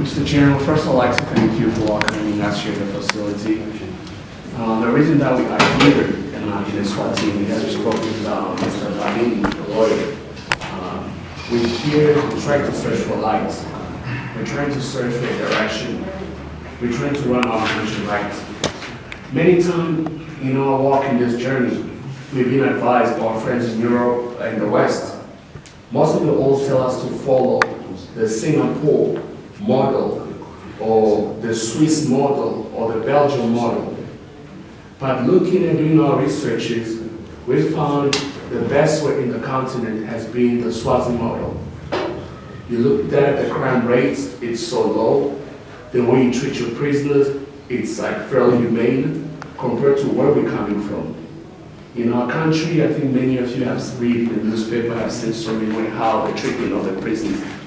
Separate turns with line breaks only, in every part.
Mr. Chairman, first I'd like to thank you for welcoming us here at the facility. The reason that we are here in Eswatini, as we spoke with Mr. Badini, the lawyer, we're here trying to search for light. We're trying to search for direction. We're trying to run our country right. Many times in our walk in this journey, we've been advised by our friends in Europe and the West. Most of them all tell us to follow the Singapore model or the Swiss model or the Belgian model. But looking and doing our researches, we found the best way in the continent has been the Swazi model. You look there at the crime rates, it's so low. The way you treat your prisoners, it's like fairly humane compared to where we're coming from. In our country, I think many of you have read in the newspaper, have seen so many how the treatment of the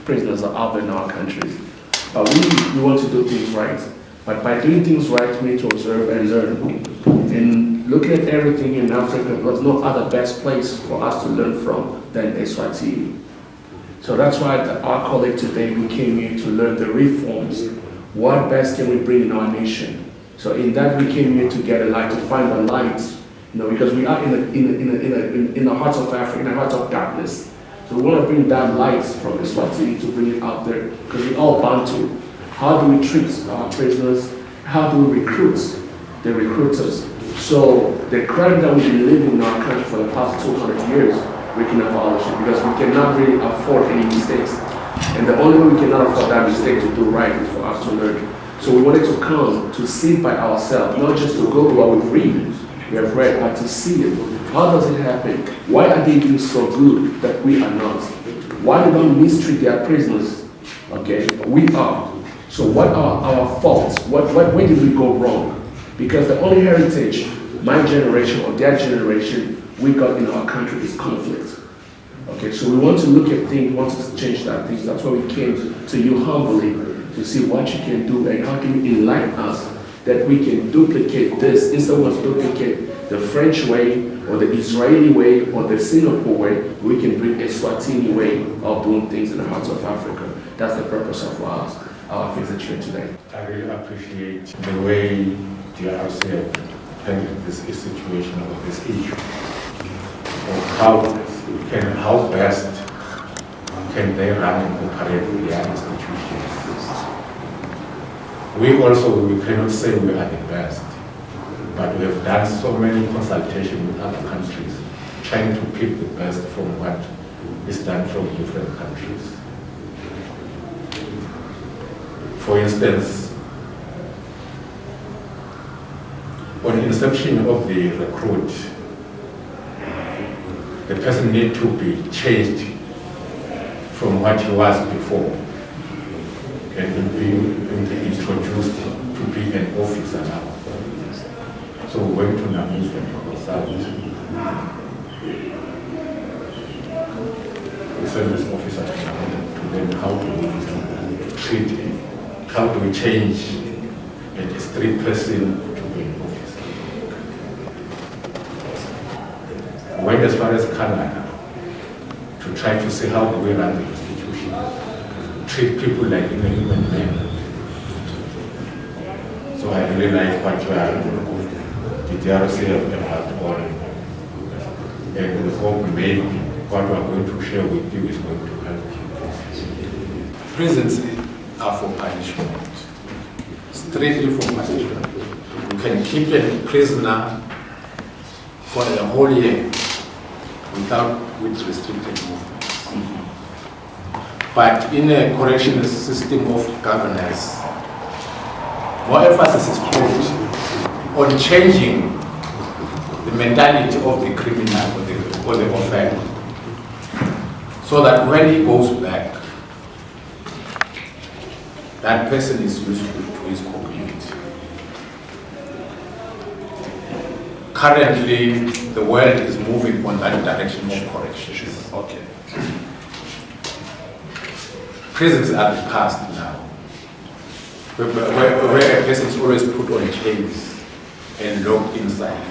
prisoners are out in our countries. But we want to do things right. But by doing things right, we need to observe and learn. And looking at everything in Africa, there's no other best place for us to learn from than Eswatini. So that's why our colleague today, we came here to learn the reforms. What best can we bring in our nation? So in that, we came here to get a light, to find the light. Because we are in the heart of Africa, in the heart of darkness. So we want to bring that light from Eswatini to bring it out there, because we all Bantu. How do we treat our prisoners? How do we recruit the recruiters? So the crime that we've been living in our country for the past 200 years, we can abolish it, because we cannot really afford any mistakes. And the only way we cannot afford that mistake to do right is for us to learn. So we wanted to come to see by ourselves, not just to go to what we read. We have read, but to see it. How does it happen? Why are they doing so good that we are not? Why do they mistreat their prisoners? Okay, we are. So what are our faults? Where did we go wrong? Because the only heritage, my generation or their generation, we got in our country is conflict. Okay, so we want to look at things, we want to change that things. That's why we came to you humbly to see what you can do and how can you enlighten us that we can duplicate this instead of duplicate the French way or the Israeli way or the Singapore way. We can bring a Swatini way of doing things in the heart of Africa. That's the purpose of our visit here today.
I really appreciate the way DRC handled this situation or this issue. Or how best can they run and operate their institutions. We cannot say we are the best, but we have done so many consultations with other countries, trying to pick the best from what is done from different countries. For instance, on inception of the recruit, the person needs to be changed from what he was before and be introduced to be an officer now. So we went to Namibia to consult the service officer to them how do we treat him, how do we change a street person to be an officer. We went as far as Canada to try to see how do we run the institution, treat people like a human being. So I really like what you are doing. The DRC have embarked on, and we hope maybe what we are going to share with you is going to help you. Prisons are for punishment, strictly for punishment. You can keep a prisoner for a whole year with restricted movements. But in a correctional system of governance, more emphasis is put on changing the mentality of the criminal or the offender, so that when he goes back, that person is useful to his community. Currently, the world is moving on that direction of corrections. Okay. Prisons are the past now, where a person is always put on chains and locked inside.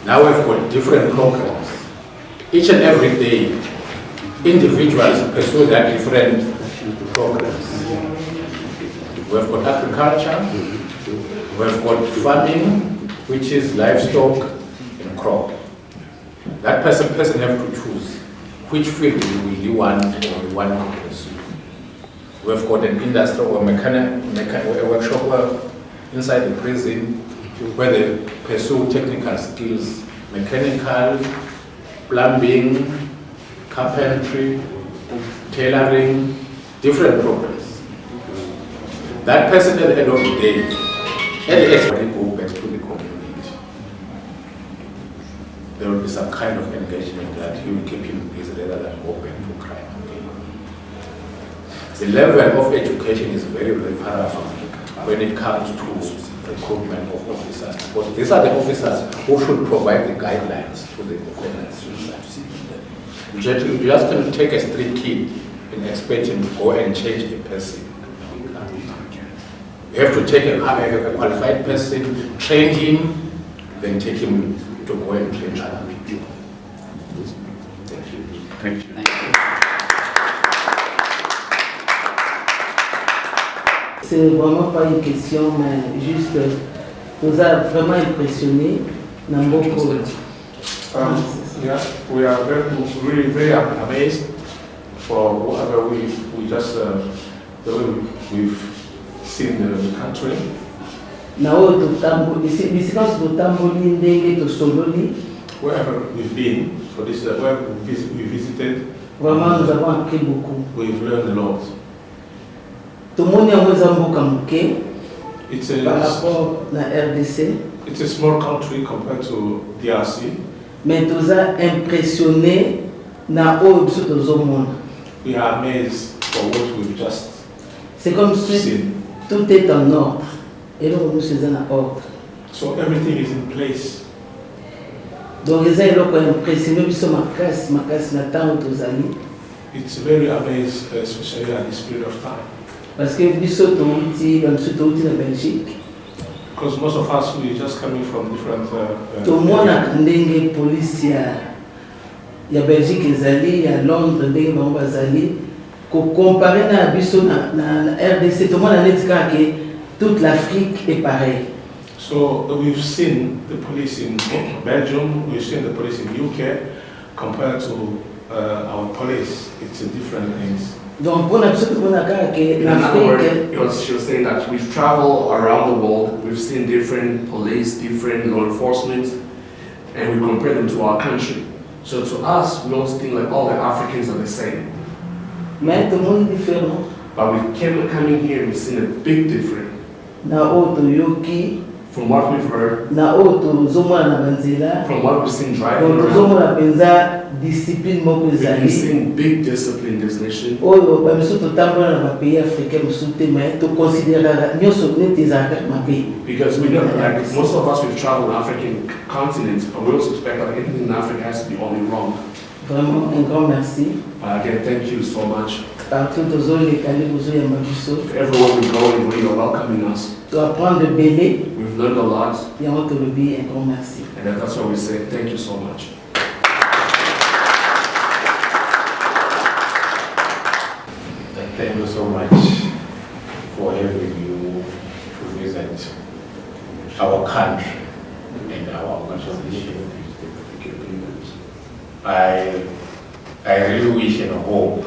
Now we've got different programs. Each and every day, individuals pursue their different programs.
We have got agriculture, we have got farming, which is livestock and crop. That person have to choose which field will you want or you want to pursue. We have got an industry or a workshop inside the prison where they pursue technical skills, mechanical, plumbing, carpentry, tailoring, different programs. That person at the end of the day, at the end, go back to the community. There will be some kind of engagement that he will keep him busy rather than go back to crime again. The level of education is very, very far when it comes to recruitment of officers. Because these are the officers who should provide the guidelines to the offenders. You just can't take a street kid and expect him to go and change a person. You have to take a qualified person, train him, then take him to go and train other people. Thank you.
Thank you.
C'est vraiment pas une question, mais juste nous a vraiment impressionné.
Yeah, we are really very amazed for whatever we just the way we've seen the country. Wherever we've been, for this where we visited,
vraiment nous avons appris beaucoup.
we've learned a lot.
Tout le monde est en
It's
par rapport à la RDC,
it's a small country compared to DRC.
mais nous a impressionné na haut de monde.
We are amazed for what we've just
C'est comme si
seen.
tout est en ordre. Et là, nous sommes en ordre.
So everything is in place.
Donc, les gens sont impressionnés, ils sont ma temps aux amis.
It's very amazing, especially at this period of time.
Parce que nous sommes en Belgique.
Because most of us, we're just coming from different...
Tout le monde a une police, il y a Belgique, il y a Londres, il y a comparé à la RDC, tout le monde a dit que toute l'Afrique est pareille.
So we've seen the police in Belgium, we've seen the police in UK, compared to our police. It's a different things.
Donc, pour l'Afrique,
In other words, she was saying that we've traveled around the world, we've seen different police, different law enforcement, and we compare them to our country. So to us, we don't think like all the Africans are the same.
mais tout le monde est différent.
But we coming here, we've seen a big difference.
Na auto yoki,
From what we've heard,
na auto zoma na banzela,
from what we've seen driving
donc
around,
zoma na penza discipline moko
we've been
ezali.
seeing big discipline in this nation.
Oyo bamiso totambola na pays africain mosusu te mais to considérera nyonso neti ezalaka ma pays.
Because we know, like most of us, we've traveled the African continent, but we also expect that anything in Africa has to be only wrong.
Vraiment un grand merci.
Again, thank you so much.
Partout tozolekani bozoyamba biso.
Everywhere we go, you really are welcoming us.
To apprendre de belé,
We've learned a lot,
yango tolobi un grand merci.
and that's why we say thank you so much.
Thank you so much for having you to visit our country and our organization. I really wish and hope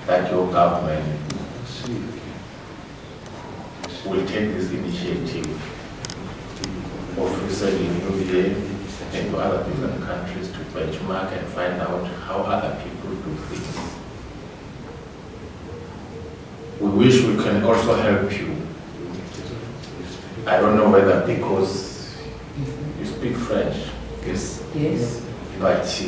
that your government will take this initiative of researching India and to other different countries to benchmark and find out how other people do things. We wish we can also help you. I don't know whether because you speak French,
Yes.
Yes.
but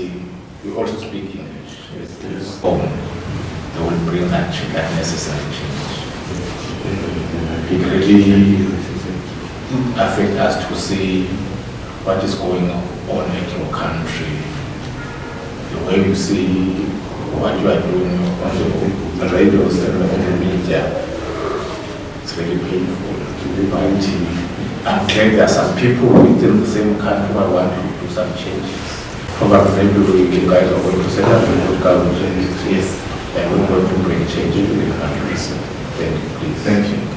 you also speak English. Yes. They will bring that necessary change. It really affects us to see what is going on in your country. The way you see what you are doing on the radios and on the media, it's really painful. But I'm glad there are some people within the same country who want to do some changes. Probably maybe you guys are going to set up a good government. Yes. And we're going to bring change to the country. Thank you, please.
Thank you.